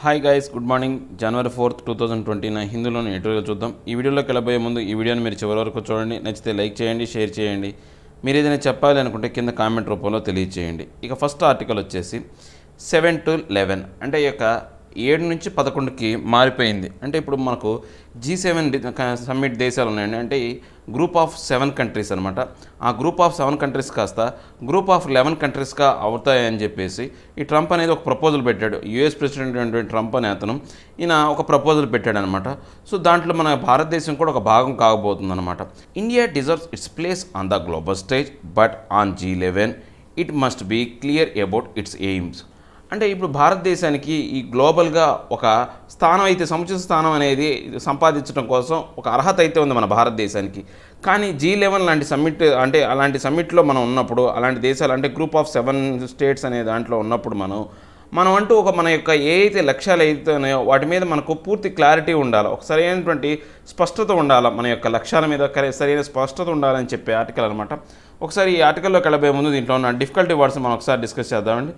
Hi guys, good morning. జనవరి 4th 2029 హిందీలోని editorial చూద్దాం. ఈ వీడియోలోకి వెళ్ళబోయే ముందు ఈ వీడియోని మీరు చివరి వరకు చూడండి. నచ్చితే లైక్ చేయండి, షేర్ చేయండి. మీరు ఏదైనా చెప్పాలి అనుకుంటే కింద కామెంట్ రూపంలో తెలియజేయండి. ఇక ఫస్ట్ ఆర్టికల్ వచ్చేసి 7 to 11 అంటే ఈ యొక్క 7 నుంచి 11కి మారిపోయింది. అంటే ఇప్పుడు మనకు G7 సమ్మిట్ దేశాలు ఉన్నాయండి. అంటే గ్రూప్ ఆఫ్ 7 కంట్రీస్ అనమాట. ఆ గ్రూప్ ఆఫ్ 7 కంట్రీస్ కాస్త గ్రూప్ ఆఫ్ 11 కంట్రీస్గా అవుతాయని చెప్పేసి ఈ ట్రంప్ అనేది ఒక ప్రపోజల్ పెట్టాడు. యూఎస్ ప్రెసిడెంట్ అయినటువంటి ట్రంప్ అనే అతను ఈయన ఒక ప్రపోజల్ పెట్టాడు అనమాట. సో దాంట్లో మన భారతదేశం కూడా ఒక భాగం కాబోతుంది అనమాట. India deserves its place on the global stage but on G11 it must be clear about its aims. అంటే ఇప్పుడు భారతదేశానికి ఈ గ్లోబల్గా ఒక స్థానం అయితే, సముచిత స్థానం అనేది సంపాదించడం కోసం ఒక అర్హత అయితే ఉంది మన భారతదేశానికి. కానీ G11 లాంటి సమ్మిట్, అంటే అలాంటి సమ్మిట్లో మనం ఉన్నప్పుడు, అలాంటి దేశాలు అంటే గ్రూప్ ఆఫ్ 7 స్టేట్స్ అనే దాంట్లో ఉన్నప్పుడు మనం అంటూ మన యొక్క ఏ అయితే లక్ష్యాలు అయితే ఉన్నాయో వాటి మీద మనకు పూర్తి క్లారిటీ ఉండాలి, ఒక సరైనటువంటి స్పష్టత ఉండాలి, మన యొక్క లక్ష్యాల మీద సరైన స్పష్టత ఉండాలని చెప్పే ఆర్టికల్ అనమాట. ఒకసారి ఈ ఆర్టికల్లోకి వెళ్ళబోయే ముందు దీంట్లో ఉన్న డిఫికల్టీ వర్డ్స్ మనం ఒకసారి డిస్కస్ చేద్దామండి.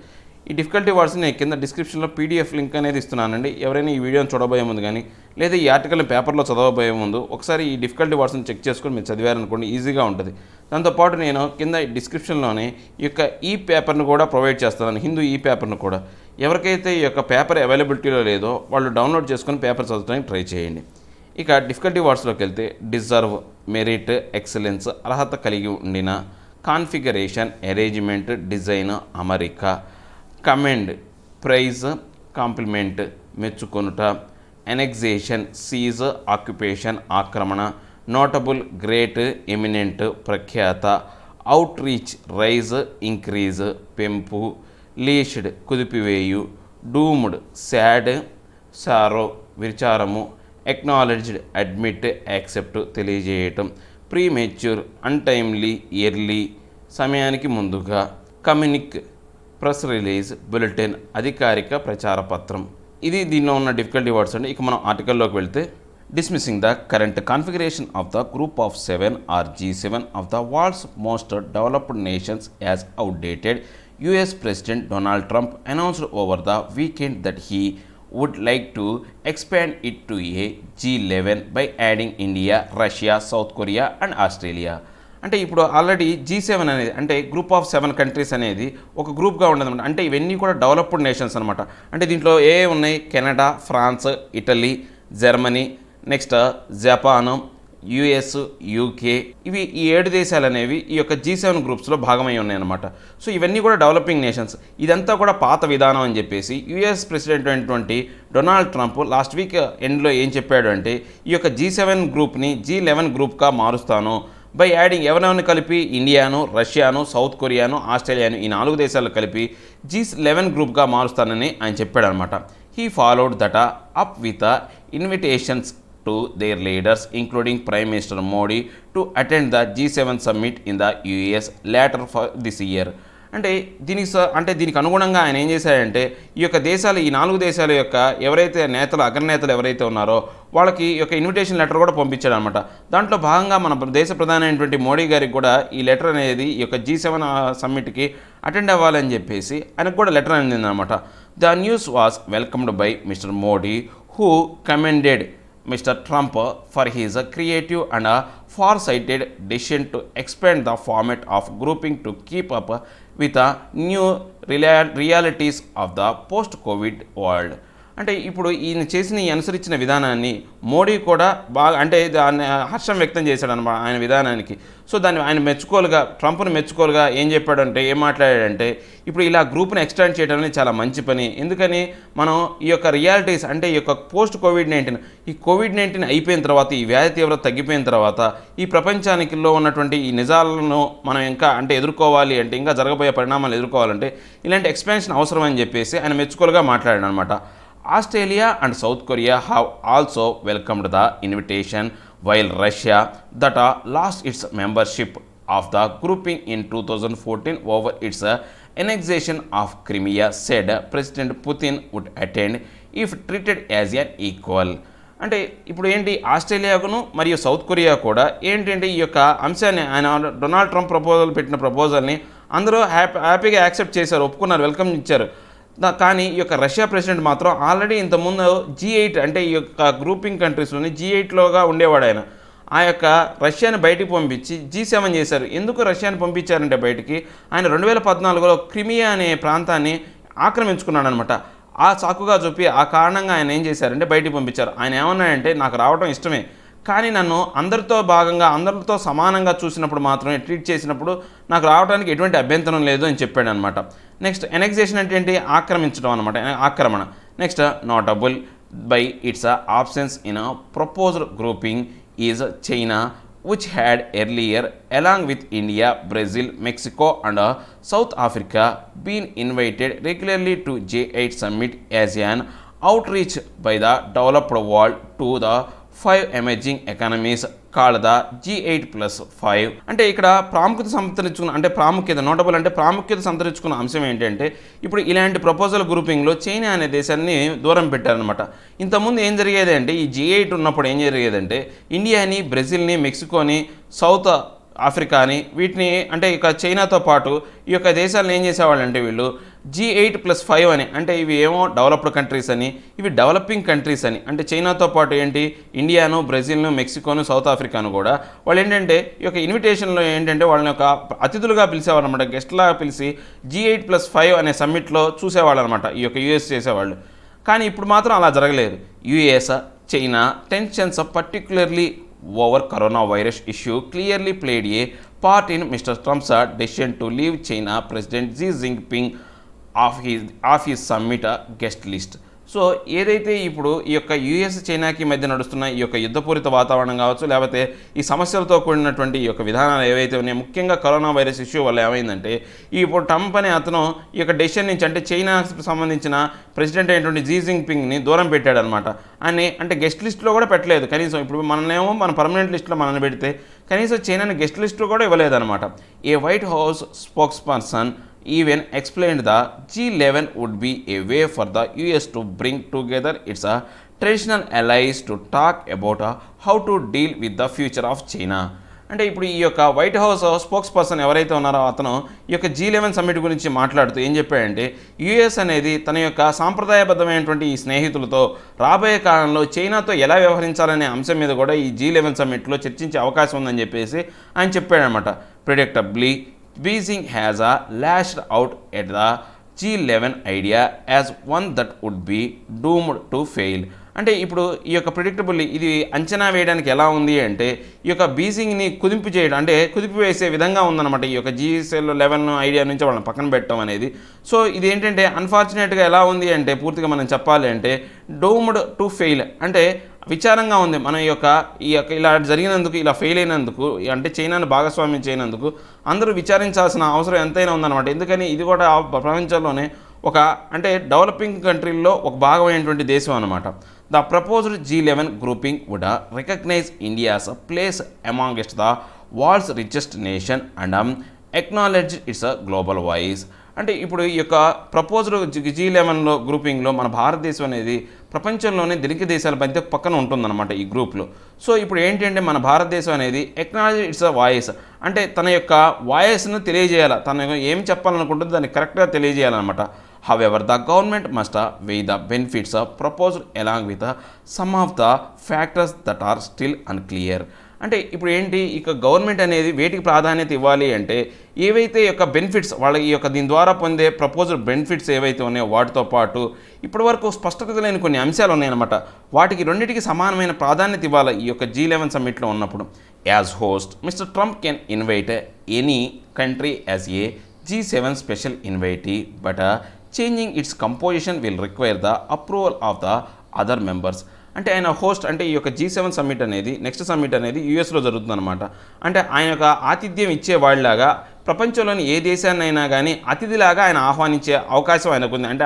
ఈ డిఫికల్టీ వర్డ్స్ నేను కింద డిస్క్రిప్షన్లో పీడిఎఫ్ లింక్ అనేది ఇస్తున్నానండి. ఎవరైనా ఈ వీడియోని చూడబోయే ముందు కానీ లేదా ఈ ఆర్టికల్ని పేపర్లో చదవబోయే ముందు ఒకసారి ఈ డిఫికల్టీ వర్డ్స్ని చెక్ చేసుకొని మీరు చదివారనుకోండి, ఈజీగా ఉంటుంది. దాంతోపాటు నేను కింద డిస్క్రిప్షన్లోనే ఈ యొక్క ఈ పేపర్ను కూడా ప్రొవైడ్ చేస్తున్నాను, హిందూ ఈ పేపర్ను కూడా. ఎవరికైతే ఈ యొక్క పేపర్ అవైలబిలిటీలో లేదో వాళ్ళు డౌన్లోడ్ చేసుకొని పేపర్ చదవడానికి ట్రై చేయండి. ఇక డిఫికల్టీ వర్డ్స్లోకి వెళ్తే డిజర్వ్, మెరిట్, ఎక్సలెన్స్, అర్హత కలిగి ఉండిన, కాన్ఫిగరేషన్, అరేంజ్మెంట్, డిజైన్, అమరిక, కమెండ్, ప్రైజ్, కాంప్లిమెంట్, మెచ్చుకొనుట, ఎనెక్సేషన్, సీజ్, ఆక్యుపేషన్, ఆక్రమణ, నోటబుల్, గ్రేట్, ఎమినెంట్, ప్రఖ్యాత, అవుట్ రీచ్, రైజ్, ఇంక్రీజ్, పెంపు, లీష్డ్, కుదిపివేయు, డూమ్డ్, సాడ్, సారో, విచారము, ఎక్నాలెడ్జ్డ్, అడ్మిట్, యాక్సెప్ట్, తెలియజేయటం, ప్రీమెచ్యూర్, అన్టైమ్లీ, ఎర్లీ, సమయానికి ముందుగా, కమ్యూనిక్, ప్రెస్ రిలీజ్, బులెటిన్, అధికారిక ప్రచార పత్రం. ఇది దీనిలో ఉన్న డిఫికల్టీ వర్డ్స్ అండి. ఇక మనం ఆర్టికల్లోకి వెళ్తే dismissing the current configuration of the group of 7 or G7 of the world's most developed nations as outdated, US President Donald Trump announced over the weekend that he would like to expand it to a G11 by adding India, Russia, South Korea and Australia. అంటే ఇప్పుడు already G7 అనేది అంటే group of 7 countries అనేది ఒక గ్రూప్గా ఉండదన్నమాట. అంటే ఇవన్నీ కూడా డెవలప్డ్ నేషన్స్ అనమాట. అంటే దీంట్లో ఏ ఉన్నాయి? Canada, France, Italy, Germany, next Japan, US, UK, ఇవి ఈ 7 దేశాలు అనేవి ఈ యొక్క G7 గ్రూప్స్లో భాగమై ఉన్నాయన్నమాట. సో ఇవన్నీ కూడా డెవలపింగ్ నేషన్స్. ఇదంతా కూడా పాత విధానం అని చెప్పేసి US ప్రెసిడెంట్ అయినటువంటి డొనాల్డ్ ట్రంప్ లాస్ట్ వీక్ ఎండ్లో ఏం చెప్పాడు అంటే ఈ యొక్క G7 గ్రూప్ని G11 గ్రూప్గా మారుస్తాను బై యాడింగ్ ఎవరెవరిని కలిపి ఇండియాను, రష్యాను, సౌత్ కొరియాను, ఆస్ట్రేలియాను, ఈ 4 దేశాలు కలిపి G11 గ్రూప్గా మారుస్తానని ఆయన చెప్పాడు అనమాట. He followed that up with invitations to their leaders including Prime Minister Modi to attend the G7 summit in the US later for this year. అంటే దీనికి అనుగుణంగా ఆయన ఏం చేశాడంటే ఈ యొక్క దేశాలు, ఈ 4 దేశాల యొక్క ఎవరైతే నేతలు, అగ్రనేతలు ఎవరైతే ఉన్నారో వాళ్ళకి ఈ యొక్క ఇన్విటేషన్ లెటర్ కూడా పంపించాడు అనమాట. దాంట్లో భాగంగా మన దేశ ప్రధాని అయినటువంటి మోడీ గారికి కూడా ఈ లెటర్ అనేది ఈ యొక్క G7 సమ్మిట్కి అటెండ్ అవ్వాలని చెప్పేసి ఆయనకు కూడా లెటర్ అందిందనమాట. The news was welcomed by Mister Modi who commended Mr. Trump for his creative and far-sighted decision to expand the format of grouping to keep up with the new realities of the post-COVID world. అంటే ఇప్పుడు ఈయన చేసిన ఈ అనుసరించిన విధానాన్ని మోడీ కూడా బాగా అంటే దాన్ని హర్షం వ్యక్తం చేశాడు అనమాట ఆయన విధానానికి. సో దాన్ని ఆయన ట్రంప్ను మెచ్చుకోలుగా ఏం చెప్పాడంటే, ఏం మాట్లాడాడంటే ఇప్పుడు ఇలా గ్రూప్ని ఎక్స్టెండ్ చేయడం అనేది చాలా మంచి పని. ఎందుకని మనం ఈ యొక్క రియాలిటీస్ అంటే ఈ యొక్క పోస్ట్ కోవిడ్-19 అయిపోయిన తర్వాత, ఈ వ్యాధి తీవ్రత తగ్గిపోయిన తర్వాత ఈ ప్రపంచానికిలో ఉన్నటువంటి ఈ నిజాలను మనం ఇంకా అంటే ఎదుర్కోవాలి అంటే, ఇంకా జరగబోయే పరిణామాలు ఎదుర్కోవాలంటే ఇలాంటి ఎక్స్పాన్షన్ అవసరం అని చెప్పేసి ఆయన మెచ్చుకోలుగా మాట్లాడాడు అనమాట. Australia and South Korea have also welcomed the invitation, while Russia, that lost its membership of the grouping in 2014 over its annexation of Crimea, said President Putin would attend if treated as an equal. అంటే ఇప్పుడు ఏంటి, ఆస్ట్రేలియాకును మరియు south Korea కూడా ఏంటంటే ఈ యొక్క అంశాన్ని ఆయన డొనాల్డ్ ట్రంప్ పెట్టిన ప్రపోజల్ని అందరూ హ్యాపీగా యాక్సెప్ట్ చేశారు, ఒప్పుకున్నారు, వెల్కమ్ ఇచ్చారు. కానీ ఈ యొక్క రష్యా ప్రెసిడెంట్ మాత్రం ఆల్రెడీ ఇంతకుముందు G8 అంటే ఈ యొక్క గ్రూపింగ్ కంట్రీస్లోని G8లోగా ఉండేవాడు ఆయన. ఆ యొక్క రష్యాని బయటికి పంపించి G7 చేశారు. ఎందుకు రష్యాని పంపించారంటే బయటికి ఆయన 2014లో క్రిమియా అనే ప్రాంతాన్ని ఆక్రమించుకున్నాడు అనమాట. ఆ సాకుగా చూపి ఆ కారణంగా ఆయన ఏం చేశారంటే బయటికి పంపించారు. ఆయన ఏమన్నాడంటే నాకు రావడం ఇష్టమే, కానీ నన్ను అందరితో భాగంగా అందరితో సమానంగా చూసినప్పుడు మాత్రమే ట్రీట్ చేసినప్పుడు నాకు రావడానికి ఎటువంటి అభ్యంతరం లేదు అని చెప్పాడు అనమాట. నెక్స్ట్ ఎనెక్సేషన్ అంటే ఏంటి? ఆక్రమించడం అనమాట, ఆక్రమణ. Next notable by it's absence in proposed grouping is China which had earlier along with India, Brazil, Mexico and South Africa been invited regularly to J8 summit as an outreach by the developed world to the 5 emerging economies called the G8+5. అంటే ఇక్కడ notable అంటే ప్రాముఖ్యత సంతరించుకున్న అంశం ఏంటంటే ఇప్పుడు ఇలాంటి proposal గ్రూపింగ్లో China అనే దేశాన్ని దూరం పెట్టారనమాట. ఇంతకుముందు ఏం జరిగేది అంటే ఈ G8 ఉన్నప్పుడు ఏం జరిగేదంటే ఇండియాని, బ్రెజిల్ని, మెక్సికోని, సౌత్ ఆఫ్రికాని వీటిని అంటే ఇక చైనాతో పాటు ఈ యొక్క దేశాలను ఏం చేసేవాళ్ళంటే వీళ్ళు G8+5 అని, అంటే ఇవి ఏమో డెవలప్డ్ కంట్రీస్ అని, ఇవి డెవలపింగ్ కంట్రీస్ అని, అంటే చైనాతో పాటు ఏంటి ఇండియాను, బ్రెజిల్ను, మెక్సికోను, సౌత్ ఆఫ్రికాను కూడా వాళ్ళు ఏంటంటే ఈ యొక్క ఇన్విటేషన్లో ఏంటంటే వాళ్ళని ఒక అతిథులుగా పిలిచేవాళ్ళు అనమాట, గెస్ట్లాగా పిలిచి G8+5 అనే సమ్మిట్లో చూసేవాళ్ళు అనమాట ఈ యొక్క యూఎస్ చేసేవాళ్ళు. కానీ ఇప్పుడు మాత్రం అలా జరగలేదు. US, China tensions particularly over corona virus issue clearly played a part in mister Trump's decision to leave China president Xi Jinping off his summit guest list. So ఏదైతే ఇప్పుడు ఈ యొక్క యుఎస్ చైనాకి మధ్య నడుస్తున్న ఈ యొక్క యుద్ధపూరిత వాతావరణం కావచ్చు, లేకపోతే ఈ సమస్యలతో కూడినటువంటి ఈ యొక్క విధానాలు ఏవైతే ఉన్నాయో, ముఖ్యంగా కరోనా వైరస్ ఇష్యూ వల్ల ఏమైందంటే ఇప్పుడు ట్రంప్ అనే అతను ఈ యొక్క డెసిషన్ నుంచి అంటే చైనాకి సంబంధించిన ప్రెసిడెంట్ అయినటువంటి జీ జింగ్పింగ్ని దూరం పెట్టాడనమాట. అని అంటే గెస్ట్ లిస్ట్లో కూడా పెట్టలేదు కనీసం. ఇప్పుడు మనల్నేమో మన పర్మనెంట్ లిస్ట్లో మనల్ని పెడితే కనీసం చైనాని గెస్ట్ లిస్ట్లో కూడా ఇవ్వలేదన్నమాట. A White House spokesperson even explained the G11 would be a way for the US to bring together its traditional allies to talk about how to deal with the future of China. అంటే ఇప్పుడు ఈ యొక్క white House spokes person ఎవరైతే ఉన్నారో అతను ఈ యొక్క G11 summit గురించి మాట్లాడుతూ ఏం చెప్పాడంటే యుఎస్ అనేది తన యొక్క సాంప్రదాయబద్ధమైనటువంటి ఈ స్నేహితులతో రాబోయే కాలంలో చైనాతో ఎలా వ్యవహరించాలనే అంశం మీద కూడా ఈ G11 సమ్మిట్లో చర్చించే అవకాశం ఉందని చెప్పేసి ఆయన చెప్పాడనమాట. ప్రిడిక్టబ్లీ Beijing has lashed out at the G11 idea as one that would be doomed to fail. అంటే ఇప్పుడు ఈ యొక్క ప్రిడిక్టబుల్ ఇది అంచనా వేయడానికి ఎలా ఉంది అంటే ఈ యొక్క బీజింగ్ని కుదింపు చేయడం అంటే కుదిపి వేసే విధంగా ఉందన్నమాట ఈ యొక్క G11 ఐడియా నుంచి వాళ్ళని పక్కన పెట్టడం అనేది. సో ఇది ఏంటంటే అన్ఫార్చునేట్గా ఎలా ఉంది అంటే పూర్తిగా మనం చెప్పాలి అంటే డూమ్డ్ టు ఫెయిల్, అంటే విచారంగా ఉంది. మన ఈ యొక్క ఇలా జరిగినందుకు, ఇలా ఫెయిల్ అయినందుకు, అంటే చైనాను భాగస్వామ్యం చేయనందుకు అందరూ విచారించాల్సిన అవసరం ఎంతైనా ఉందన్నమాట. ఎందుకని ఇది కూడా ప్రపంచంలోనే ఒక అంటే డెవలపింగ్ కంట్రీల్లో ఒక భాగమైనటువంటి దేశం అన్నమాట. The proposed G11 grouping would recognise India's place amongst the world's richest nation and acknowledge its global voice. అంటే ఇప్పుడు ఈ యొక్క ప్రపోజ్డ్ G11 గ్రూపింగ్లో మన భారతదేశం అనేది ప్రపంచంలోనే ధనిక దేశాల మధ్య పక్కన ఉంటుందన్నమాట ఈ గ్రూప్లో. సో ఇప్పుడు ఏంటంటే మన భారతదేశం అనేది ఎక్నాలజీ ఇట్స్ అ వాయిస్, అంటే తన యొక్క వాయిస్ను తెలియజేయాలి, తన ఏం చెప్పాలనుకుంటుందో దాన్ని కరెక్ట్గా తెలియజేయాలన్నమాట. However the government must weigh the benefits proposed along with some of the factors that are still unclear. అంటే ఇప్పుడు ఏంటి ఇక గవర్నమెంట్ అనేది వేటికి ప్రాధాన్యత ఇవ్వాలి అంటే ఏవైతే యొక్క బెనిఫిట్స్ వాళ్ళ ఈ యొక్క దీని ద్వారా పొందే ప్రపోజల్ బెనిఫిట్స్ ఏవైతే ఉన్నాయో వాటితో పాటు ఇప్పటి వరకు స్పష్టత లేని కొన్ని అంశాలు ఉన్నాయన్నమాట. వాటికి రెండింటికి సమానమైన ప్రాధాన్యత ఇవ్వాలి ఈ యొక్క G11 సమ్మిట్లో ఉన్నప్పుడు. As host mister Trump can invite any country as a G7 special invitee but changing it's composition will require the approval of the other members. అంటే ఆయన హోస్ట్ అంటే ఈ యొక్క G7 సమ్మిట్ అనేది నెక్స్ట్ సమ్మిట్ అనేది యూఎస్లో జరుగుతుందన్నమాట. అంటే ఆయన యొక్క ఆతిథ్యం ఇచ్చే వాళ్ళలాగా ప్రపంచంలోని ఏ దేశాన్నైనా కానీ అతిథిలాగా ఆయన ఆహ్వానించే అవకాశం ఆయనకుంది. అంటే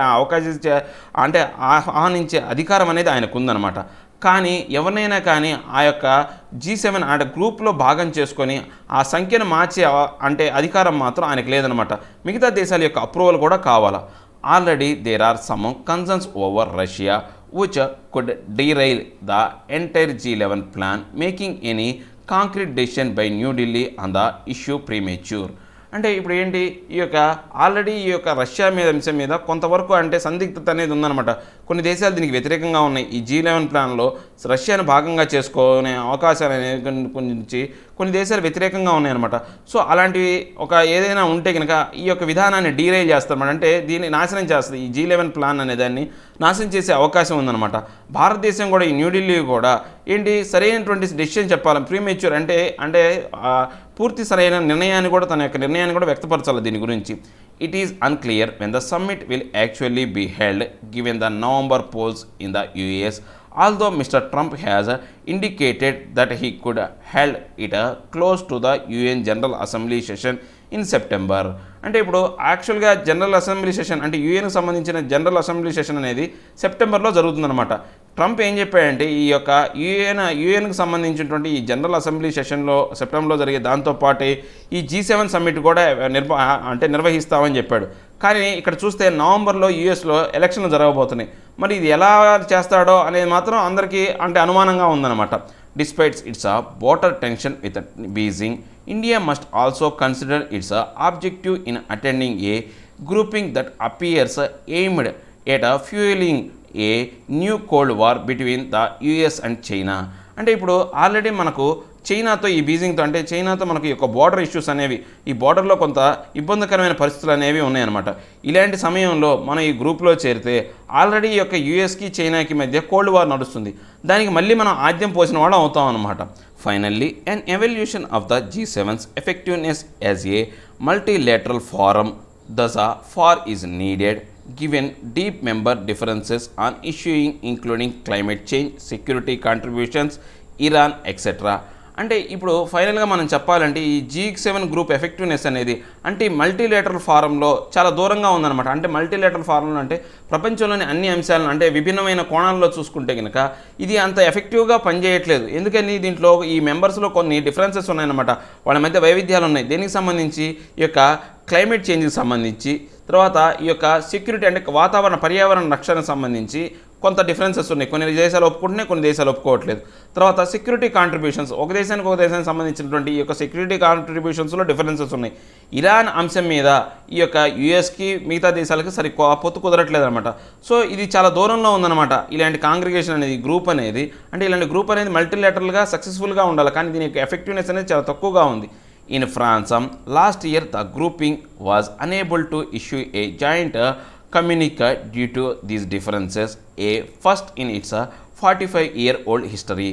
ఆ ఆహ్వానించే అధికారం అనేది ఆయనకు ఉందన్నమాట. కానీ ఎవరినైనా కానీ ఆ యొక్క G7 అంటే గ్రూప్లో భాగం చేసుకొని ఆ సంఖ్యను మార్చే అంటే అధికారం మాత్రం ఆయనకు లేదనమాట. మిగతా దేశాల యొక్క అప్రూవల్ కూడా కావాలా. Already there are some concerns over Russia which could derail the entire G11 plan, making any concrete decision by New Delhi on the issue premature. అంటే ఇప్పుడు ఏంటి ఈ యొక్క ఆల్రెడీ ఈ యొక్క రష్యా మీద అంశం మీద కొంతవరకు అంటే సందిగ్ధత అనేది ఉందన్నమాట. కొన్ని దేశాలు దీనికి వ్యతిరేకంగా ఉన్నాయి. ఈ G11 ప్లాన్లో రష్యాను భాగంగా చేసుకునే అవకాశాలు అనేది గురించి కొన్ని దేశాలు వ్యతిరేకంగా ఉన్నాయన్నమాట. సో అలాంటివి ఒక ఏదైనా ఉంటే కనుక ఈ యొక్క విధానాన్ని డీరైల్ చేస్తారన్నమాట. అంటే దీన్ని నాశనం చేస్తుంది. ఈ G11 ప్లాన్ అనే దాన్ని నాశనం చేసే అవకాశం ఉందన్నమాట. భారతదేశం కూడా ఈ న్యూఢిల్లీ కూడా ఏంటి సరైనటువంటి డెసిషన్ చెప్పాలి. ప్రీమెచ్యూర్ అంటే పూర్తి సరైన నిర్ణయాన్ని కూడా తన యొక్క నిర్ణయాన్ని కూడా వ్యక్తపరచాలి దీని గురించి. It is unclear when the summit will actually be held given the November polls in the US. Although Mr. Trump has indicated that he could held it close to the UN General Assembly session in September. అంటే ఇప్పుడు యాక్చువల్గా general assembly session అంటే యూఎన్కి సంబంధించిన general assembly session అనేది సెప్టెంబర్లో జరుగుతుందన్నమాట. Trump ఏం చెప్పాడంటే ఈ యొక్క యూఎన్కి సంబంధించినటువంటి ఈ జనరల్ అసెంబ్లీ సెషన్లో సెప్టెంబర్లో జరిగే దాంతోపాటు ఈ G7 సమ్మిట్ కూడా నిర్వహిస్తామని చెప్పాడు. కానీ ఇక్కడ చూస్తే నవంబర్లో యూఎస్లో ఎలక్షన్లు జరగబోతున్నాయి. మరి ఇది ఎలా చేస్తాడో అనేది మాత్రం అందరికీ అంటే అనుమానంగా ఉందన్నమాట. Despite its border tension with Beijing, India must also consider its objective in attending a grouping that appears aimed at fueling a new Cold War between the US and China. అంటే ఇప్పుడు ఆల్రెడీ మనకు చైనాతో ఈ బీజింగ్తో అంటే చైనాతో మనకు ఈ యొక్క బార్డర్ ఇష్యూస్ అనేవి ఈ బార్డర్లో కొంత ఇబ్బందికరమైన పరిస్థితులు అనేవి ఉన్నాయన్నమాట. ఇలాంటి సమయంలో మనం ఈ గ్రూప్లో చేరితే ఆల్రెడీ ఈ యొక్క యూఎస్కి చైనాకి మధ్య కోల్డ్ వార్ నడుస్తుంది. దానికి మళ్ళీ మనం ఆద్యం పోసిన వాళ్ళం అవుతాం అన్నమాట. Finally an evaluation of the G7's effectiveness as a multilateral forum thus far is needed given deep member differences on issuing including climate change, security contributions, Iran, etc. అంటే ఇప్పుడు ఫైనల్గా మనం చెప్పాలంటే ఈ G7 గ్రూప్ ఎఫెక్టివ్నెస్ అనేది అంటే multilateral ఫారంలో చాలా దూరంగా ఉందన్నమాట. అంటే మల్టీలేటరల్ ఫారంలో అంటే ప్రపంచంలోని అన్ని అంశాలను అంటే విభిన్నమైన కోణాల్లో చూసుకుంటే కనుక ఇది అంత ఎఫెక్టివ్గా పనిచేయట్లేదు. ఎందుకని దీంట్లో ఈ మెంబర్స్లో కొన్ని డిఫరెన్సెస్ ఉన్నాయన్నమాట. వాళ్ళ మధ్య వైవిధ్యాలు ఉన్నాయి. దీనికి సంబంధించి ఈ యొక్క క్లైమేట్ చేంజ్కి సంబంధించి తర్వాత ఈ యొక్క సెక్యూరిటీ అంటే పర్యావరణ రక్షణకు సంబంధించి కొంత డిఫరెన్సెస్ ఉన్నాయి. కొన్ని దేశాలు ఒప్పుకుంటున్నాయి, కొన్ని దేశాలు ఒప్పుకోవట్లేదు. తర్వాత సెక్యూరిటీ కాంట్రిబ్యూషన్స్ ఒక దేశానికి సంబంధించినటువంటి ఈ యొక్క సెక్యూరిటీ కాంట్రిబ్యూషన్స్లో డిఫరెన్సెస్ ఉన్నాయి. ఇరాన్ అంశం మీద ఈ యొక్క యూఎస్కి మిగతా దేశాలకి పొత్తు కుదరట్లేదు అనమాట. సో ఇది చాలా దూరంలో ఉందన్నమాట. ఇలాంటి కాంగ్రిగేషన్ అనేది గ్రూప్ అనేది అంటే ఇలాంటి గ్రూప్ అనేది మల్టీలేటరల్గా సక్సెస్ఫుల్గా ఉండాలి. కానీ దీని యొక్క ఎఫెక్టివ్నెస్ అనేది చాలా తక్కువగా ఉంది. In France, last year the grouping was unable to issue a joint communique due to these differences, a first in its 45-year-old history.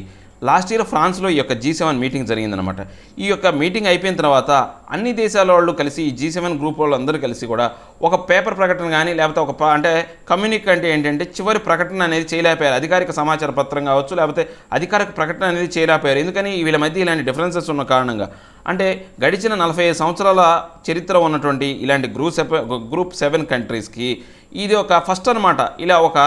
Last year ఫ్రాన్స్లో ఈ యొక్క G7 మీటింగ్ జరిగిందనమాట. ఈ యొక్క మీటింగ్ అయిపోయిన తర్వాత అన్ని దేశాల వాళ్ళు కలిసి ఈ G7 గ్రూప్ వాళ్ళు అందరూ కలిసి కూడా ఒక పేపర్ ప్రకటన కానీ లేకపోతే అంటే కమ్యూనిక్ అంటే ఏంటంటే చివరి ప్రకటన అనేది చేయలేకపోయారు. అధికారిక సమాచార పత్రం కావచ్చు లేకపోతే అధికారిక ప్రకటన అనేది చేయలేకపోయారు. ఎందుకని వీళ్ళ మధ్య ఇలాంటి డిఫరెన్సెస్ ఉన్న కారణంగా. అంటే గడిచిన 45 సంవత్సరాల చరిత్ర ఉన్నటువంటి ఇలాంటి గ్రూప్ 7 కంట్రీస్కి ఇది ఒక ఫస్ట్ అనమాట. ఇలా ఒక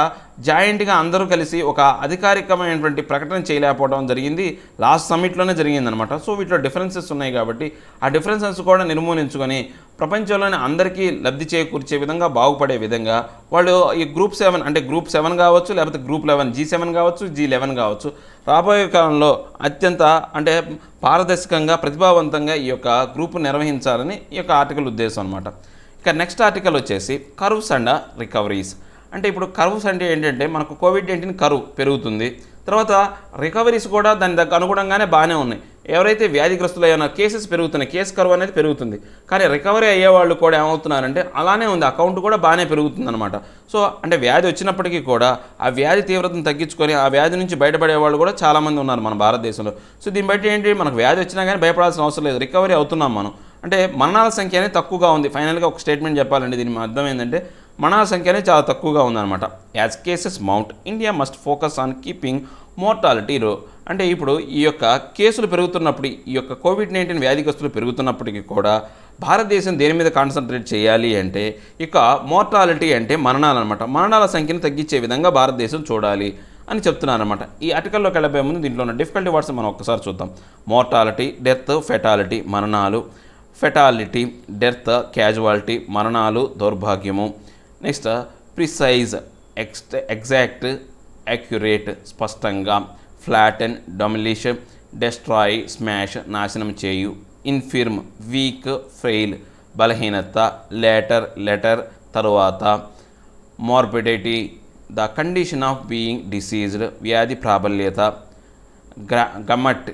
జాయింట్గా అందరూ కలిసి ఒక అధికారికమైనటువంటి ప్రకటన చేయలేకపోవడం జరిగింది. లాస్ట్ సమ్మిట్లోనే జరిగిందనమాట. సో వీటిలో డిఫరెన్సెస్ ఉన్నాయి కాబట్టి ఆ డిఫరెన్సెస్ కూడా నిర్మూలించుకొని ప్రపంచంలోని అందరికీ లబ్ధి చేకూర్చే విధంగా బాగుపడే విధంగా వాళ్ళు ఈ గ్రూప్ 7 అంటే గ్రూప్ 7 కావచ్చు లేకపోతే గ్రూప్ 11 G7 కావచ్చు G11 కావచ్చు రాబోయే కాలంలో అత్యంత అంటే పారదర్శకంగా ప్రతిభావంతంగా ఈ యొక్క గ్రూప్ నిర్వహించాలని ఈ యొక్క ఆర్టికల్ ఉద్దేశం అనమాట. ఇక నెక్స్ట్ ఆర్టికల్ వచ్చేసి కర్వ్స్ అండ్ రికవరీస్. అంటే ఇప్పుడు కర్వ్స్ అంటే ఏంటంటే మనకు కోవిడ్-19 కర్వ్ పెరుగుతుంది. తర్వాత రికవరీస్ కూడా దాని దగ్గర అనుగుణంగానే బాగానే ఉన్నాయి. ఎవరైతే వ్యాధిగ్రస్తులు అయినా కేసెస్ పెరుగుతున్నాయి, కేసు కర్వ్ అనేది పెరుగుతుంది. కానీ రికవరీ అయ్యేవాళ్ళు కూడా ఏమవుతున్నారంటే అలానే ఉంది, అకౌంట్ కూడా బాగానే పెరుగుతుంది అనమాట. సో అంటే వ్యాధి వచ్చినప్పటికీ కూడా ఆ వ్యాధి తీవ్రతను తగ్గించుకొని ఆ వ్యాధి నుంచి బయటపడే వాళ్ళు కూడా చాలామంది ఉన్నారు మన భారతదేశంలో. సో దీన్ని బట్టి ఏంటి మనకు వ్యాధి వచ్చినా కానీ భయపడాల్సిన అవసరం లేదు, రికవరీ అవుతున్నాం మనం. అంటే మరణాల సంఖ్య అనేది తక్కువగా ఉంది. ఫైనల్గా ఒక స్టేట్మెంట్ చెప్పాలండి, దీని అర్థం ఏంటంటే మరణాల సంఖ్య అనేది చాలా తక్కువగా ఉందన్నమాట. As cases mount India must focus on keeping mortality లో. అంటే ఇప్పుడు ఈ యొక్క కేసులు పెరుగుతున్నప్పుడు ఈ యొక్క కోవిడ్-19 వ్యాధిగ్రస్తులు పెరుగుతున్నప్పటికీ కూడా భారతదేశం దేని మీద కాన్సన్ట్రేట్ చేయాలి అంటే ఇక మోర్టాలిటీ అంటే మరణాలు అనమాట. మరణాల సంఖ్యను తగ్గించే విధంగా భారతదేశం చూడాలి అని చెప్తున్నారనమాట. ఈ ఆర్టికల్లోకి వెళ్ళబోయే ముందు దీంట్లో ఉన్న డిఫికల్టీ వర్డ్స్ మనం ఒక్కసారి చూద్దాం. మోర్టాలిటీ, డెత్, ఫెటాలిటీ మరణాలు, ఫెటాలిటీ డెత్, క్యాజువాలిటీ మరణాలు, దౌర్భాగ్యము. నెక్స్ట్ ప్రిసైజ్, ఎగ్జాక్ట్, యాక్యురేట్ స్పష్టంగా, ఫ్లాటెన్, డొమిలిష్, డెస్ట్రాయ్, స్మాష్ నాశనం చేయు, ఇన్ఫిర్మ్ వీక్, ఫెయిల్ బలహీనత, లెటర్ తరువాత morbidity, the condition of being diseased, వ్యాధి ప్రాబల్యత, గమట్,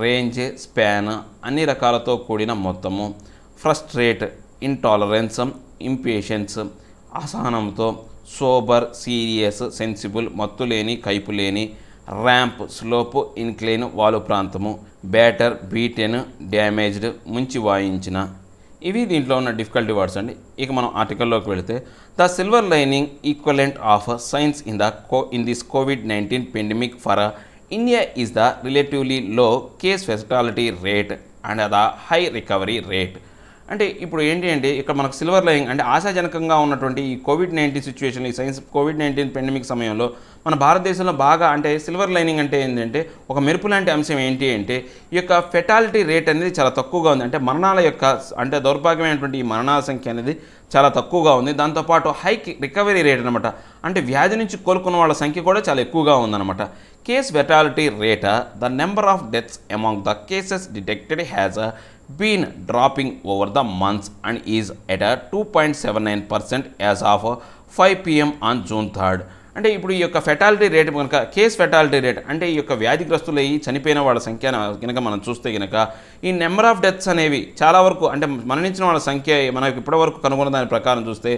రేంజ్, స్పాన్, అన్ని రకాలతో కూడిన మొత్తము, ఫ్రస్ట్రేట్, ఇంటాలరెన్స్, ఇంపేషెన్స్, అసహనంతో, సోబర్, సీరియస్, సెన్సిబుల్, మత్తులేని, కైపులేని, ర్యాంప్, స్లోప్, ఇన్క్లైన్, వాలు ప్రాంతము, బ్యాటర్, బీటెన్, డ్యామేజ్డ్, ముంచి వాయించిన. ఇవి దీంట్లో ఉన్న డిఫికల్టీ వర్డ్స్ అండి. ఇక మనం ఆర్టికల్లోకి వెళితే, the silver lining equivalent of science in this కోవిడ్-19 pandemic for India is the relatively low case fatality rate and the high recovery rate. అంటే ఇప్పుడు ఏంటి అంటే ఇక్కడ మనకు సిల్వర్ లైనింగ్ అంటే ఆశాజనకంగా ఉన్నటువంటి ఈ కోవిడ్-19 సిచ్యువేషన్, ఈ సైన్స్ కోవిడ్-19 పెండమిక్ సమయంలో మన భారతదేశంలో బాగా అంటే సిల్వర్ లైనింగ్ అంటే ఏంటంటే ఒక మెరుపు లాంటి అంశం ఏంటి అంటే ఈ యొక్క ఫెటాలిటీ రేట్ అనేది చాలా తక్కువగా ఉంది. అంటే మరణాల యొక్క అంటే దౌర్భాగ్యమైనటువంటి ఈ మరణాల సంఖ్య అనేది చాలా తక్కువగా ఉంది. దాంతోపాటు హై రికవరీ రేట్ అనమాట, అంటే వ్యాధి నుంచి కోలుకున్న వాళ్ళ సంఖ్య కూడా చాలా ఎక్కువగా ఉందన్నమాట. Case fatality rate, the number of deaths among the cases detected has been dropping over the months and is at a 2.79% as of 5 p.m. on June 3rd. అంటే ఇప్పుడు ఈ యొక్క ఫెటాలిటీ రేట్ కనుక కేస్ ఫెటాలిటీ రేట్ అంటే ఈ యొక్క వ్యాధిగ్రస్తులయ్యి చనిపోయిన వాళ్ళ సంఖ్య కనుక మనం చూస్తే కనుక ఈ నెంబర్ ఆఫ్ డెత్స్ అనేవి చాలా వరకు అంటే మరణించిన వాళ్ళ సంఖ్య మనకి ఇప్పటివరకు కనుగొన్న దాని ప్రకారం చూస్తే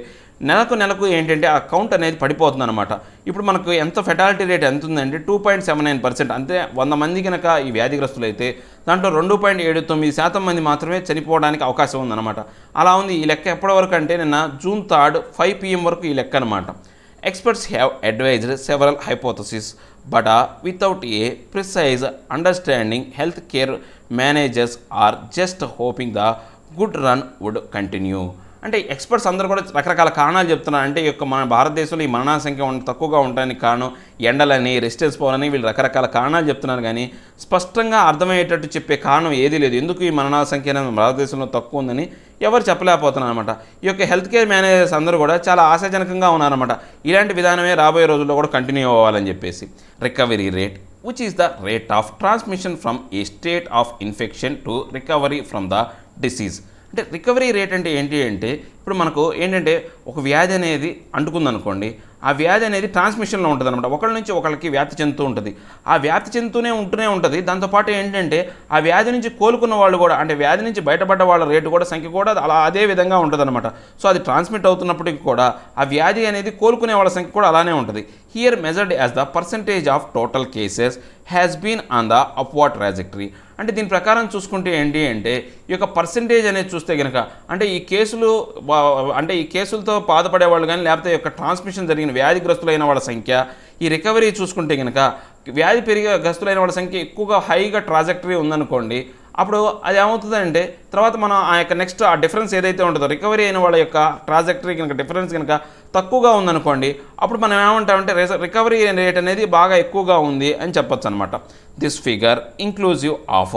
నెలకు ఏంటంటే ఆ కౌంట్ అనేది పడిపోతుంది అనమాట. ఇప్పుడు మనకు ఎంత ఫెటాలిటీ రేట్ ఎంత ఉందంటే 2.79%. అంతే 100 మంది కనుక ఈ వ్యాధిగ్రస్తులు అయితే దాంట్లో 2.79% మంది మాత్రమే చనిపోవడానికి అవకాశం ఉందన్నమాట. అలా ఉంది ఈ లెక్క. ఎప్పటి వరకు అంటే నిన్న June 3rd 5 PM వరకు ఈ లెక్క అనమాట. Experts have advised several hypotheses, but without a precise understanding, healthcare managers are just hoping the good run would continue. అంటే ఎక్స్పర్ట్స్ అందరూ కూడా రకరకాల కారణాలు చెప్తున్నారు. అంటే ఈ యొక్క మన భారతదేశంలో ఈ మరణాల సంఖ్య తక్కువగా ఉండడానికి కారణం ఎండలని, రెసిస్టెన్స్ పోవాలని వీళ్ళు రకరకాల కారణాలు చెప్తున్నారు. కానీ స్పష్టంగా అర్థమయ్యేటట్టు చెప్పే కారణం ఏదీ లేదు. ఎందుకు ఈ మరణాల సంఖ్య అనేది భారతదేశంలో తక్కువ ఉందని ఎవరు చెప్పలేకపోతున్నారు అనమాట. ఈ యొక్క హెల్త్ కేర్ మేనేజర్స్ అందరూ కూడా చాలా ఆశాజనకంగా ఉన్నారన్నమాట. ఇలాంటి విధానమే రాబోయే రోజుల్లో కూడా కంటిన్యూ అవ్వాలని చెప్పేసి. Recovery rate, which is the rate of transmission from a state of infection to recovery from the disease. అంటే రికవరీ రేట్ అంటే ఏంటి అంటే ఇప్పుడు మనకు ఏంటంటే ఒక వ్యాధి అనేది అంటుకుందనుకోండి, ఆ వ్యాధి అనేది ట్రాన్స్మిషన్లో ఉంటుంది అనమాట. ఒకళ్ళ నుంచి ఒకళ్ళకి వ్యాప్తి చెందుతూ ఉంటుంది. ఆ వ్యాప్తి చెందుతూనే ఉంటుంది. దాంతోపాటు ఏంటంటే ఆ వ్యాధి నుంచి కోలుకున్న వాళ్ళు కూడా అంటే వ్యాధి నుంచి బయటపడ్డ వాళ్ళ రేటు కూడా సంఖ్య కూడా అలా అదే విధంగా ఉంటుంది అనమాట. సో అది ట్రాన్స్మిట్ అవుతున్నప్పటికీ కూడా ఆ వ్యాధి అనేది కోలుకునే వాళ్ళ సంఖ్య కూడా అలానే ఉంటుంది. Here measured as the percentage of total cases has been on the upward trajectory. అంటే దీని ప్రకారం చూసుకుంటే ఏంటి అంటే ఈ యొక్క పర్సంటేజ్ అనేది చూస్తే కనుక అంటే ఈ కేసులతో బాధపడే వాళ్ళు కానీ లేకపోతే యొక్క ట్రాన్స్మిషన్ జరిగిన వ్యాధిగ్రస్తులైన వాళ్ళ సంఖ్య, ఈ రికవరీ చూసుకుంటే కనుక వ్యాధి గ్రస్తులైన వాళ్ళ సంఖ్య ఎక్కువగా హైగా ట్రాజెక్టరీ ఉందనుకోండి, అప్పుడు అది ఏమవుతుందంటే తర్వాత మనం ఆ యొక్క నెక్స్ట్ ఆ డిఫరెన్స్ ఏదైతే ఉంటుందో రికవరీ అయిన వాళ్ళ యొక్క ట్రాజెక్టరీ కనుక డిఫరెన్స్ కనుక తక్కువగా ఉందనుకోండి, అప్పుడు మనం ఏమంటామంటే రికవరీ రేట్ అనేది బాగా ఎక్కువగా ఉంది అని చెప్పొచ్చు అనమాట. This figure inclusive of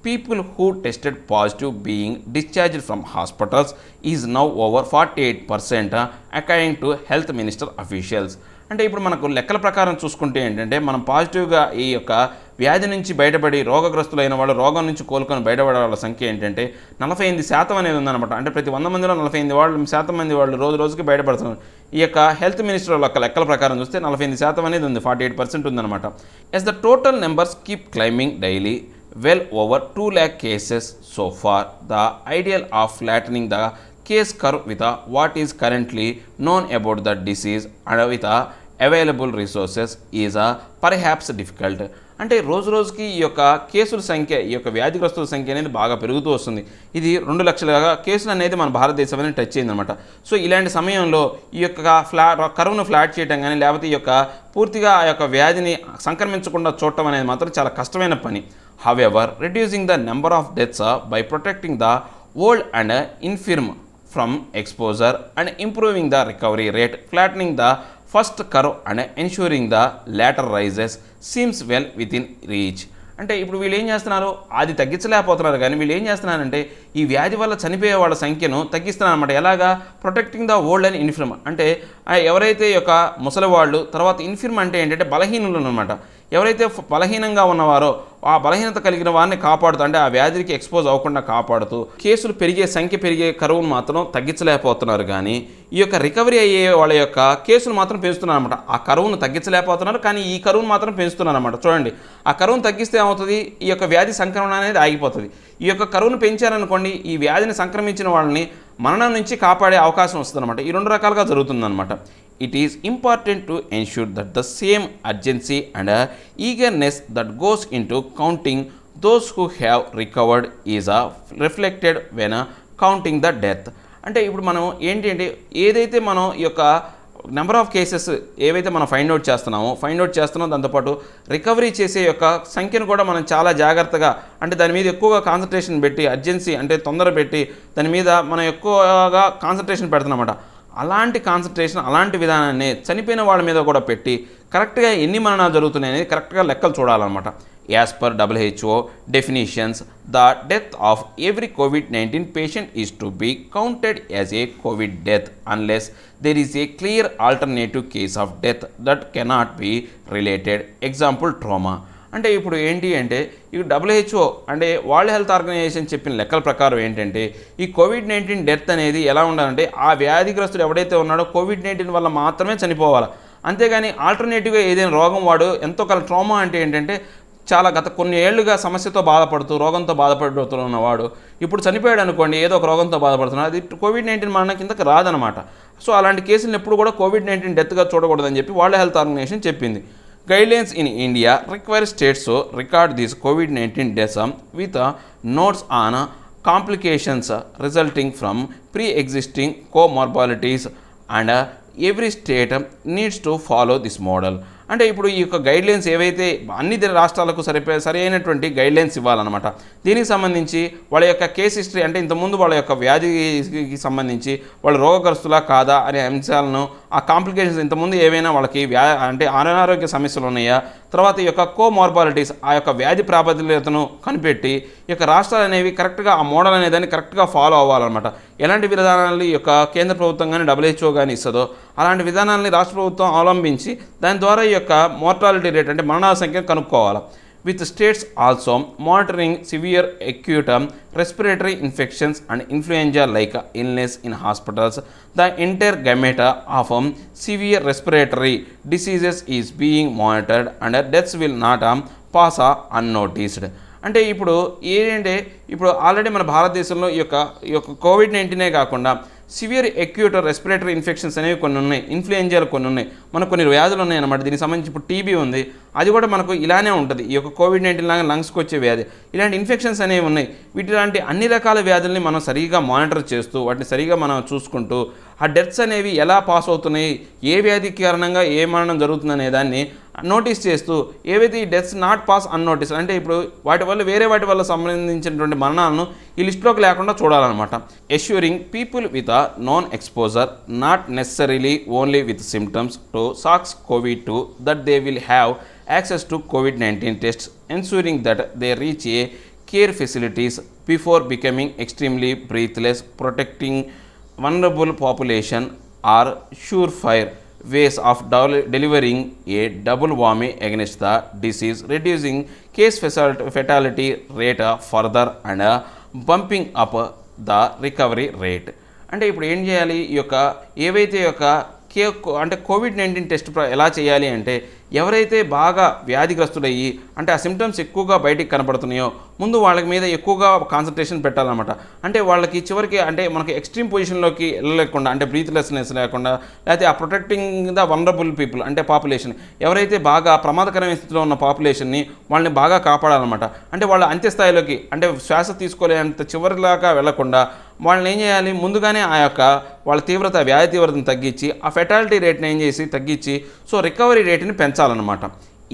people who tested positive being discharged from hospitals is now over 48% according to health minister officials. అంటే ఇప్పుడు మనకు లెక్కల ప్రకారం చూసుకుంటే ఏంటంటే మనం పాజిటివ్గా ఈ యొక్క వ్యాధి నుంచి బయటపడి రోగగ్రస్తులైన వాళ్ళు రోగం నుంచి కోలుకొని బయటపడే వాళ్ళ సంఖ్య ఏంటంటే 48% అనేది ఉందన్నమాట. అంటే ప్రతి 100 మందిలో 48% మంది వాళ్ళు రోజుకి బయటపడుతున్నారు. ఈ యొక్క హెల్త్ మినిస్టర్ యొక్క లెక్కల ప్రకారం చూస్తే 48% అనేది ఉంది, 48% ఉందన్నమాట. As the total numbers keep climbing daily, well over 2 lakh cases so far. The ideal of flattening the case curve with what is currently known about the disease and with available resources is perhaps difficult. అంటే రోజుకి ఈ యొక్క కేసుల సంఖ్య, ఈ యొక్క వ్యాధిగ్రస్తుల సంఖ్య అనేది బాగా పెరుగుతూ వస్తుంది. ఇది 2 లక్షల కేసులు అనేది మన భారతదేశం అనేది టచ్ అయిందనమాట. సో ఇలాంటి సమయంలో ఈ యొక్క కరువును ఫ్లాట్ చేయడం కానీ లేకపోతే ఈ యొక్క పూర్తిగా ఆ యొక్క వ్యాధిని సంక్రమించకుండా చూడటం అనేది మాత్రం చాలా కష్టమైన పని. However, reducing the number of deaths by protecting the old and infirm from exposure and improving the recovery rate, flattening the first curve and ensuring the latter rises seems well within reach. అంటే ఇప్పుడు వీళ్ళు ఏం చేస్తున్నారు, అది తగ్గించలేకపోతున్నారు. కానీ వీళ్ళు ఏం చేస్తున్నారంటే ఈ వ్యాధి వల్ల చనిపోయే వాళ్ళ సంఖ్యను తగ్గిస్తున్నారన్నమాట. ఎలాగా? Protecting the old and infirm. అంటే ఎవరైతే యొక్క ముసలివాళ్ళు, తర్వాత ఇన్ఫిర్మ్ అంటే ఏంటంటే బలహీనులు అనమాట. ఎవరైతే బలహీనంగా ఉన్నవారో ఆ బలహీనత కలిగిన వారిని కాపాడుతూ, అంటే ఆ వ్యాధికి ఎక్స్పోజ్ అవ్వకుండా కాపాడుతూ, కేసులు సంఖ్య పెరిగే కరువును మాత్రం తగ్గించలేకపోతున్నారు. కానీ ఈ యొక్క రికవరీ అయ్యే వాళ్ళ యొక్క కేసులు మాత్రం పెంచుతున్నారు అనమాట. ఆ కరువును తగ్గించలేకపోతున్నారు, కానీ ఈ కరువును మాత్రం పెంచుతున్నారు అనమాట. చూడండి, ఆ కరువును తగ్గిస్తే ఏమవుతుంది? ఈ యొక్క వ్యాధి సంక్రమణ అనేది ఆగిపోతుంది. ఈ యొక్క కరువును పెంచారనుకోండి, ఈ వ్యాధిని సంక్రమించిన వాళ్ళని మరణం నుంచి కాపాడే అవకాశం వస్తుంది అనమాట. ఈ రెండు రకాలుగా జరుగుతుందన్నమాట. It is important to ensure that the same urgency and eagerness that goes into counting those who have recovered is reflected when counting the death. అంటే ఇప్పుడు మనం ఏంటి అంటే ఏదైతే మనం ఈ యొక్క నెంబర్ ఆఫ్ కేసెస్ ఏవైతే మనం ఫైండ్ అవుట్ చేస్తున్నామో దాంతోపాటు రికవరీ చేసే యొక్క సంఖ్యను కూడా మనం చాలా జాగ్రత్తగా, అంటే దాని మీద ఎక్కువగా కాన్సన్ట్రేషన్ పెట్టి, అర్జెన్సీ అంటే తొందర పెట్టి దాని మీద మనం ఎక్కువగా కాన్సన్ట్రేషన్ పెడుతున్నమాట. అలాంటి కాన్సన్ట్రేషన్, అలాంటి విధానాన్ని చనిపోయిన వాళ్ళ మీద కూడా పెట్టి కరెక్ట్గా ఎన్ని మరణాలు జరుగుతున్నాయి అనేది కరెక్ట్గా లెక్కలు చూడాలన్నమాట. As per WHO definitions, the death of every COVID-19 patient is to be counted as a COVID death unless there is a clear alternative case of death that cannot be related. Example, trauma. అంటే ఇప్పుడు ఏంటి అంటే ఈ WHO అంటే world health organisation చెప్పిన లెక్కల ప్రకారం ఏంటంటే ఈ COVID-19 డెత్ అనేది ఎలా ఉండాలంటే ఆ వ్యాధిగ్రస్తుడు ఎవడైతే ఉన్నాడో COVID-19 వల్ల మాత్రమే చనిపోవాలి. అంతేగాని ఆల్టర్నేటివ్గా ఏదైనా రోగం వాడు ఎంతో కాలం, ట్రామా అంటే ఏంటంటే చాలా గత కొన్ని ఏళ్లుగా సమస్యతో బాధపడుతూ, రోగంతో బాధపడుతున్నవాడు ఇప్పుడు చనిపోయాడు అనుకోండి, ఏదో ఒక రోగంతో బాధపడుతున్నాడు, అది COVID-19 మరణం కిందకి రాదనమాట. సో అలాంటి కేసులను ఎప్పుడు కూడా COVID-19 డెత్గా చూడకూడదని చెప్పి వరల్డ్ హెల్త్ ఆర్గనైజేషన్ చెప్పింది. Guidelines in India require states to record these COVID-19 deaths with notes on complications resulting from pre-existing comorbidities, and every state needs to follow this model. అంటే ఇప్పుడు ఈ యొక్క గైడ్లైన్స్ ఏవైతే అన్ని రాష్ట్రాలకు సరైనటువంటి గైడ్లైన్స్ ఇవ్వాలన్నమాట. దీనికి సంబంధించి వాళ్ళ యొక్క కేస్ హిస్టరీ, అంటే ఇంతకుముందు వాళ్ళ యొక్క వ్యాధికి సంబంధించి వాళ్ళు రోగగ్రస్తులా కాదా అనే అంశాలను, ఆ కాంప్లికేషన్స్ ఇంతకుముందు ఏవైనా వాళ్ళకి అంటే అనారోగ్య సమస్యలు ఉన్నాయా, తర్వాత ఈ యొక్క కోమార్బాలిటీస్ ఆ యొక్క వ్యాధి ప్రాబల్యతను కనిపెట్టి ఈ యొక్క రాష్ట్రాలు అనేవి కరెక్ట్గా ఆ మోడల్ అనేదాన్ని కరెక్ట్గా ఫాలో అవ్వాలన్నమాట. ఎలాంటి విధానాలు ఈ యొక్క కేంద్ర ప్రభుత్వం కానీ WHO కానీ ఇస్తుందో అలాంటి విధానాలని రాష్ట్ర ప్రభుత్వం అవలంబించి దాని ద్వారా ఈ యొక్క మోర్టాలిటీ రేట్ అంటే మరణాల సంఖ్యను కనుక్కోవాలి. with states also monitoring severe acute respiratory infections and influenza like illness in hospitals. The entire gamut of severe respiratory diseases is being monitored and deaths will not pass unnoticed. అంటే ఇప్పుడు ఏంటంటే ఇప్పుడు already మన భారతదేశంలో ఈ యొక్క COVID-19 కాకుండా severe acute respiratory infections అనేవి కొన్ని ఉన్నాయి, ఇన్ఫ్లుయెంజాలు కొన్ని ఉన్నాయి, మనకు కొన్ని వ్యాధులు ఉన్నాయి అన్నమాట. దీనికి సంబంధించి ఇప్పుడు టీబీ ఉంది, అది కూడా మనకు ఇలానే ఉంటుంది. ఈ యొక్క COVID-19 లాగా లంగ్స్కి వచ్చే వ్యాధి, ఇలాంటి ఇన్ఫెక్షన్స్ అనేవి ఉన్నాయి. వీటిలాంటి అన్ని రకాల వ్యాధుల్ని మనం సరిగా మానిటర్ చేస్తూ వాటిని సరిగా మనం చూసుకుంటూ ఆ డెత్స్ అనేవి ఎలా పాస్ అవుతున్నాయి, ఏ వ్యాధి కారణంగా ఏ మరణం జరుగుతుందనే దాన్ని నోటీస్ చేస్తూ ఏవైతే ఈ డెత్స్ నాట్ పాస్ అన్నోటీస్ అంటే ఇప్పుడు వాటి వల్ల సంబంధించినటువంటి మరణాలను ఈ లిస్టులోకి లేకుండా చూడాలన్నమాట. Ensuring people with non exposure not necessarily only with symptoms to SARS-CoV-2 that they will have access to COVID-19 tests, ensuring that they reach a care facilities before becoming extremely breathless, protecting vulnerable population are surefire ways of delivering a double whammy against the disease, reducing case fatality rate further and bumping up the recovery rate. అంటే ఇప్పుడు ఏం చేయాలి, ఈ యొక్క ఏవైతే అంటే COVID-19 test ఎలా చేయాలి అంటే ఎవరైతే బాగా వ్యాధిగ్రస్తుడయ్యి అంటే ఆ సిమ్టమ్స్ ఎక్కువగా బయటికి కనపడుతున్నాయో ముందు వాళ్ళకి మీద ఎక్కువగా కాన్సన్ట్రేషన్ పెట్టాలన్నమాట. అంటే వాళ్ళకి చివరికి అంటే మనకి ఎక్స్ట్రీమ్ పొజిషన్లోకి వెళ్ళలేకుండా అంటే బ్రీత్లెస్నెస్ లేకుండా లేకపోతే ఆ ప్రొటెక్టింగ్ ద వల్నరబుల్ పీపుల్ అంటే పాపులేషన్ ఎవరైతే బాగా ప్రమాదకరమైన స్థితిలో ఉన్న పాపులేషన్ని వాళ్ళని బాగా కాపాడాలన్నమాట. అంటే వాళ్ళ అంత్యస్థాయిలోకి అంటే శ్వాస తీసుకోలేనంత చివరిలాగా వెళ్లకుండా వాళ్ళని ఏం చేయాలి, ముందుగానే ఆ యొక్క వాళ్ళ వ్యాధి తీవ్రతను తగ్గించి ఆ ఫెటాలిటీ రేట్ని ఏం చేసి తగ్గించి సో రికవరీ రేట్ని పెంచాలన్నమాట.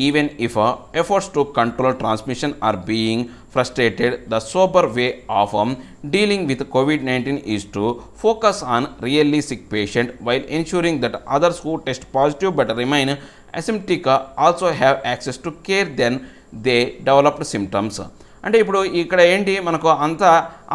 Even if efforts to control transmission are being frustrated, the sober way of dealing with COVID-19 is to focus on really sick patient while ensuring that others who test positive but remain asymptomatic also have access to care then they developed symptoms. అంటే ఇప్పుడు ఇక్కడ ఏంటి మనకు అంత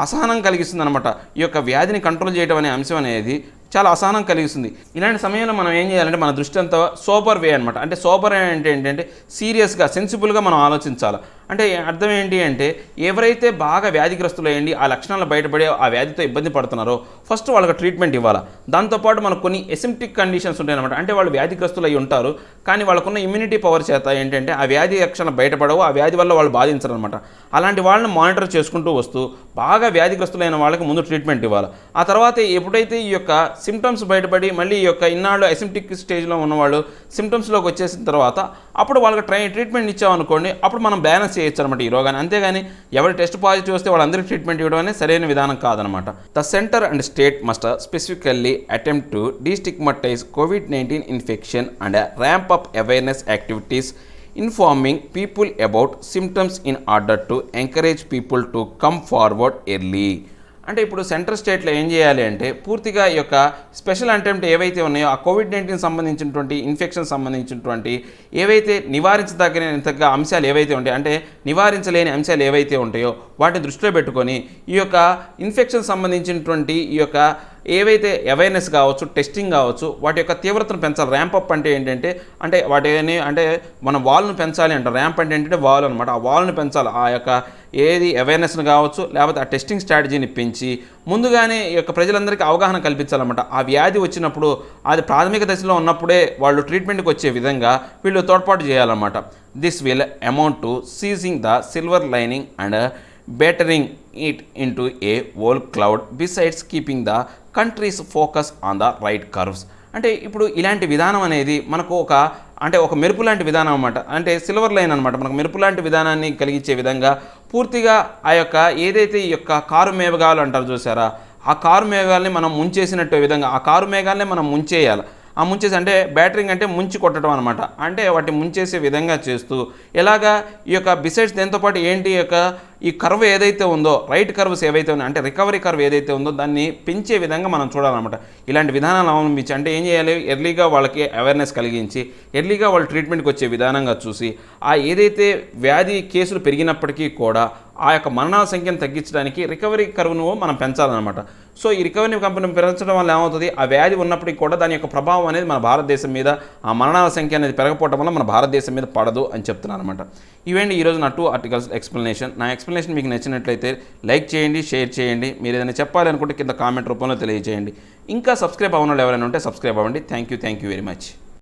అసహనం కలిగిస్తుంది అనమాట. ఈ యొక్క వ్యాధిని కంట్రోల్ చేయడం అనే అంశం అనేది చాలా అసహనం కలిగిస్తుంది. ఇలాంటి సమయంలో మనం ఏం చేయాలంటే మన దృష్టి అంతా సోబర్ వే అనమాట. అంటే సోబర్ అంటే ఏంటంటే సీరియస్గా, సెన్సిబుల్గా మనం ఆలోచించాలి. అంటే అర్థం ఏంటి అంటే ఎవరైతే బాగా వ్యాధిగ్రస్తులు అయ్యండి, ఆ లక్షణాలు బయటపడి ఆ వ్యాధితో ఇబ్బంది పడుతున్నారో ఫస్ట్ వాళ్ళకి ట్రీట్మెంట్ ఇవ్వాలి. దాంతోపాటు మనకు కొన్ని ఎసిమ్టిక్ కండిషన్స్ ఉంటాయన్నమాట. అంటే వాళ్ళు వ్యాధిగ్రస్తులు అయి ఉంటారు, కానీ వాళ్ళకున్న ఇమ్యూనిటీ పవర్ చేత ఏంటంటే ఆ వ్యాధి లక్షణాలు బయటపడవు, ఆ వ్యాధి వల్ల వాళ్ళు బాధించరు అనమాట. అలాంటి వాళ్ళని మానిటర్ చేసుకుంటూ వస్తూ బాగా వ్యాధిగ్రస్తులైన వాళ్ళకి ముందు ట్రీట్మెంట్ ఇవ్వాలి. ఆ తర్వాత ఎప్పుడైతే ఈ యొక్క సిమ్టమ్స్ బయటపడి మళ్ళీ ఈ యొక్క ఇన్నాళ్ళు అసిమ్టిక్ స్టేజ్లో ఉన్నవాళ్ళు సిమ్టమ్స్లోకి వచ్చేసిన తర్వాత అప్పుడు వాళ్ళకి ట్రీట్మెంట్ ఇచ్చామనుకోండి, అప్పుడు మనం బ్యాలెన్స్ చేయొచ్చు అనమాట ఈ రోగాన్ని. అంతేగాని ఎవరి టెస్ట్ పాజిటివ్ వస్తే వాళ్ళందరికీ ట్రీట్మెంట్ ఇవ్వడం అనేది సరైన విధానం కాదనమాట. The centre and state must specifically attempt to destigmatize COVID-19 infection and ramp up awareness activities informing people about symptoms in order to encourage people to come forward early. అంటే ఇప్పుడు central స్టేట్లో ఏం చేయాలి అంటే పూర్తిగా ఈ యొక్క స్పెషల్ అటెంప్ట్ ఏవైతే ఉన్నాయో ఆ COVID-19 సంబంధించినటువంటి ఇన్ఫెక్షన్ సంబంధించినటువంటి ఏవైతే నివారించదగిన అంశాలు ఏవైతే ఉంటాయో, అంటే నివారించలేని అంశాలు ఏవైతే ఉంటాయో వాటిని దృష్టిలో పెట్టుకొని ఈ యొక్క ఇన్ఫెక్షన్ సంబంధించినటువంటి ఈ యొక్క ఏవైతే అవేర్నెస్ కావచ్చు, టెస్టింగ్ కావచ్చు, వాటి యొక్క తీవ్రతను పెంచాలి. ర్యాంప్ అప్ అంటే ఏంటంటే అంటే వాటిని అంటే మన వాల్ను పెంచాలి అంట. ర్యాంప్ అంటే ఏంటంటే వాల్ అనమాట. ఆ వాల్ను పెంచాలి. ఆ యొక్క ఏది అవేర్నెస్ను కావచ్చు, లేకపోతే ఆ టెస్టింగ్ స్ట్రాటజీని పెంచి ముందుగానే ఈ యొక్క ప్రజలందరికీ అవగాహన కల్పించాలన్నమాట. ఆ వ్యాధి వచ్చినప్పుడు అది ప్రాథమిక దశలో ఉన్నప్పుడే వాళ్ళు ట్రీట్మెంట్కి వచ్చే విధంగా వీళ్ళు తోడ్పాటు చేయాలన్నమాట. This will amount to seizing the silver lining and bettering it into a whole cloud besides keeping the country's focus on the right curves. అంటే ఇప్పుడు ఇలాంటి విధానం అనేది మనకు ఒక మెరుపు లాంటి విధానం అన్నమాట. అంటే సిల్వర్ లైన్ అనమాట. మనకు మెరుపు లాంటి విధానాన్ని కలిగించే విధంగా పూర్తిగా ఆ యొక్క ఏదైతే ఈ యొక్క కారు మేఘాలు అంటారు చూసారా, ఆ కారు మేఘాలని మనం ముంచేసినట్టు విధంగా ఆ కారు మేఘాలని మనం ముంచేయాలి. ఆ ముంచేసి అంటే బ్యాటరింగ్ అంటే ముంచి కొట్టడం అనమాట. అంటే వాటిని ముంచేసే విధంగా చేస్తూ ఎలాగా ఈ యొక్క బిసైడ్స్ దాంతోపాటు ఏంటి ఈ కర్వ్ ఏదైతే ఉందో, రైట్ కర్వ్స్ ఏవైతే ఉన్నాయో అంటే రికవరీ కర్వ్ ఏదైతే ఉందో దాన్ని పెంచే విధంగా మనం చూడాలన్నమాట. ఇలాంటి విధానాలు అవలంబించి అంటే ఏం చేయాలి, ఎర్లీగా వాళ్ళకి అవేర్నెస్ కలిగించి ఎర్లీగా వాళ్ళు ట్రీట్మెంట్కి వచ్చే విధానంగా చూసి ఆ ఏదైతే వ్యాధి కేసులు పెరిగినప్పటికీ కూడా ఆ యొక్క మరణాల సంఖ్యను తగ్గించడానికి రికవరీ కర్వ్ను మనం పెంచాలన్నమాట. సో ఈ రికవరీ కంపెనీ పెంచడం వల్ల ఏమవుతుంది, ఆ వ్యాధి ఉన్నప్పటికీ కూడా దాని యొక్క ప్రభావం అనేది మన భారతదేశం మీద ఆ మరణాల సంఖ్య అనేది పెరగపోవడం వల్ల మన భారతదేశం మీద పడదు అని చెప్తున్నాను అనమాట. ఇవేంటి ఈరోజు నా 2 ఆర్టికల్స్ ఎక్స్ప్లెనేషన్. నా ఎక్స్ప్లెనేషన్ మీకు నచ్చినట్లయితే లైక్ చేయండి, షేర్ చేయండి. మీరు ఏదైనా చెప్పాలనుకుంటే కింద కామెంట్ రూపంలో తెలియజేయండి. ఇంకా సబ్స్క్రైబ్ అవ్వని వాళ్ళు ఎవరైనా ఉంటే సబ్స్క్రైబ్ అవ్వండి. Thank you very much.